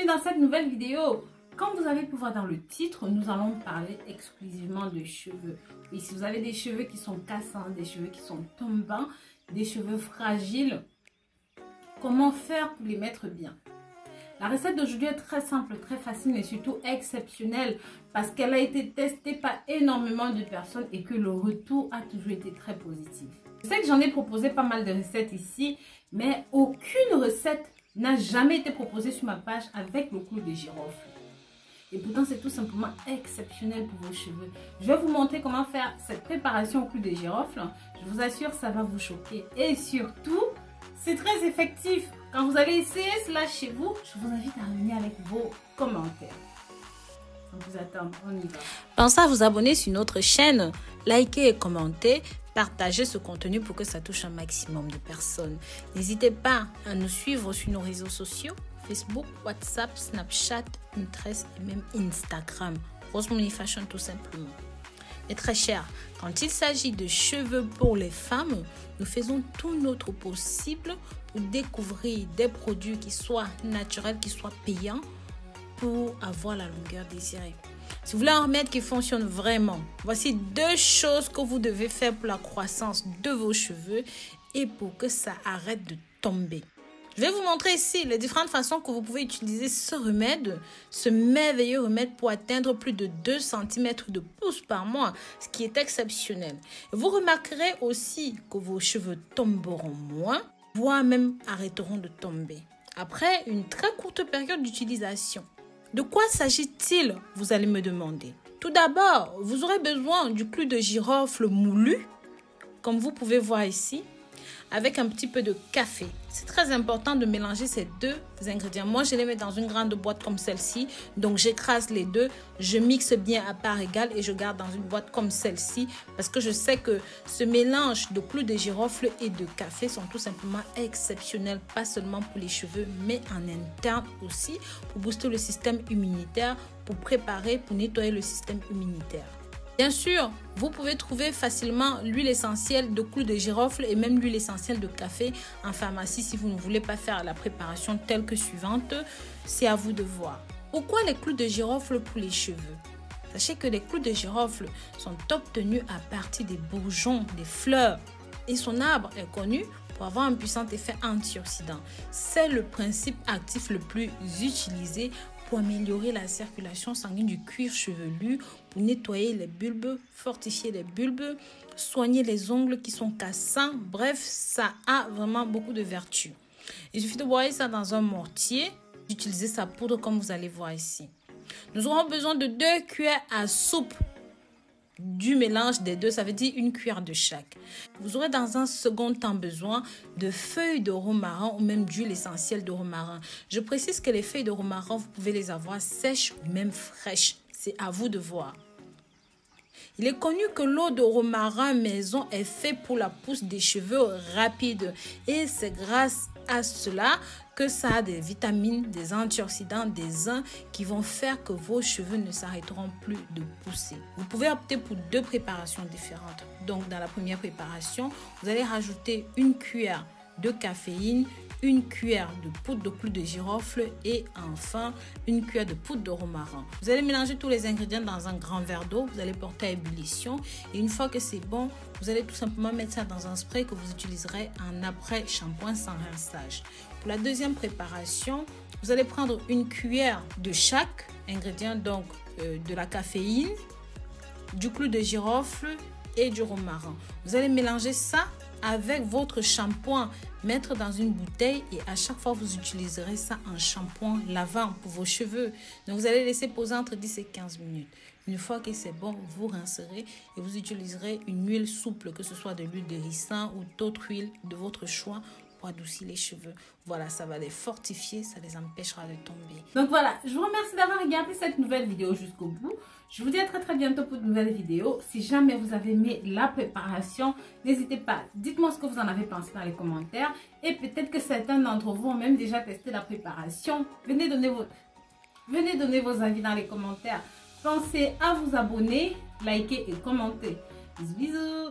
bienvenue dans cette nouvelle vidéo. Comme vous avez pu voir dans le titre, nous allons parler exclusivement de cheveux. Et si vous avez des cheveux qui sont cassants, des cheveux qui sont tombants, des cheveux fragiles, comment faire pour les mettre bien? La recette d'aujourd'hui est très simple, très facile et surtout exceptionnelle parce qu'elle a été testée par énormément de personnes et que le retour a toujours été très positif. Je sais que j'en ai proposé pas mal de recettes ici, mais aucune recette n'a jamais été proposée sur ma page avec le clou de girofle. Et pourtant, c'est tout simplement exceptionnel pour vos cheveux. Je vais vous montrer comment faire cette préparation au clou de girofle. Je vous assure, ça va vous choquer. Et surtout, c'est très effectif. Quand vous allez essayer cela chez vous, je vous invite à revenir avec vos commentaires. On vous attend, on y va. Pensez à vous abonner sur notre chaîne, liker et commenter, partager ce contenu pour que ça touche un maximum de personnes. N'hésitez pas à nous suivre sur nos réseaux sociaux, Facebook, WhatsApp, Snapchat, Pinterest et même Instagram. Rose Money Fashion tout simplement. Mais très cher, quand il s'agit de cheveux pour les femmes, nous faisons tout notre possible pour découvrir des produits qui soient naturels, qui soient payants pour avoir la longueur désirée. Si vous voulez un remède qui fonctionne vraiment, voici 2 choses que vous devez faire pour la croissance de vos cheveux et pour que ça arrête de tomber. Je vais vous montrer ici les différentes façons que vous pouvez utiliser ce remède, ce merveilleux remède pour atteindre plus de 2 cm de pouce par mois, ce qui est exceptionnel. Vous remarquerez aussi que vos cheveux tomberont moins, voire même arrêteront de tomber, après une très courte période d'utilisation. De quoi s'agit-il, vous allez me demander? Tout d'abord, vous aurez besoin du clou de girofle moulu, comme vous pouvez voir ici, avec un petit peu de café. C'est très important de mélanger ces 2 ingrédients. Moi, je les mets dans une grande boîte comme celle-ci. Donc, j'écrase les 2, je mixe bien à part égale et je garde dans une boîte comme celle-ci parce que je sais que ce mélange de clou de girofle et de café sont tout simplement exceptionnels, pas seulement pour les cheveux, mais en interne aussi pour booster le système immunitaire, pour préparer, pour nettoyer le système immunitaire. Bien sûr, vous pouvez trouver facilement l'huile essentielle de clou de girofle et même l'huile essentielle de café en pharmacie si vous ne voulez pas faire la préparation telle que suivante. C'est à vous de voir. Pourquoi les clous de girofle pour les cheveux? Sachez que les clous de girofle sont obtenus à partir des bourgeons, des fleurs. Et son arbre est connu pour avoir un puissant effet antioxydant. C'est le principe actif le plus utilisé pour améliorer la circulation sanguine du cuir chevelu, pour nettoyer les bulbes, fortifier les bulbes, soigner les ongles qui sont cassants. Bref, ça a vraiment beaucoup de vertus. Il suffit de broyer ça dans un mortier, d'utiliser sa poudre comme vous allez voir ici. Nous aurons besoin de 2 cuillères à soupe du mélange des 2, ça veut dire 1 cuillère de chaque. Vous aurez dans un second temps besoin de feuilles de romarin ou même d'huile essentielle de romarin. Je précise que les feuilles de romarin, vous pouvez les avoir sèches ou même fraîches. C'est à vous de voir. Il est connu que l'eau de romarin maison est faite pour la pousse des cheveux rapides et c'est grâce à cela que ça a des vitamines, des antioxydants, des zinc qui vont faire que vos cheveux ne s'arrêteront plus de pousser. Vous pouvez opter pour 2 préparations différentes. Donc dans la première préparation, vous allez rajouter 1 cuillère de caféine, 1 cuillère de poudre de clou de girofle et enfin 1 cuillère de poudre de romarin. Vous allez mélanger tous les ingrédients dans un grand verre d'eau, vous allez porter à ébullition et une fois que c'est bon, vous allez tout simplement mettre ça dans un spray que vous utiliserez en après shampoing sans rinçage. Pour la deuxième préparation, vous allez prendre 1 cuillère de chaque ingrédient, donc de la caféine, du clou de girofle et du romarin. Vous allez mélanger ça avec votre shampoing, mettre dans une bouteille et à chaque fois vous utiliserez ça en shampoing lavant pour vos cheveux. Donc vous allez laisser poser entre 10 et 15 minutes. Une fois que c'est bon, vous rincerez et vous utiliserez une huile souple, que ce soit de l'huile de ricin ou d'autres huiles de votre choix pour adoucir les cheveux. Voilà, ça va les fortifier, ça les empêchera de tomber. Donc voilà, je vous remercie d'avoir regardé cette nouvelle vidéo jusqu'au bout. Je vous dis à très bientôt pour de nouvelles vidéos. Si jamais vous avez aimé la préparation, n'hésitez pas, dites-moi ce que vous en avez pensé dans les commentaires. Et peut-être que certains d'entre vous ont même déjà testé la préparation. Venez donner vos avis dans les commentaires. Pensez à vous abonner, liker et commenter. Bisous bisous.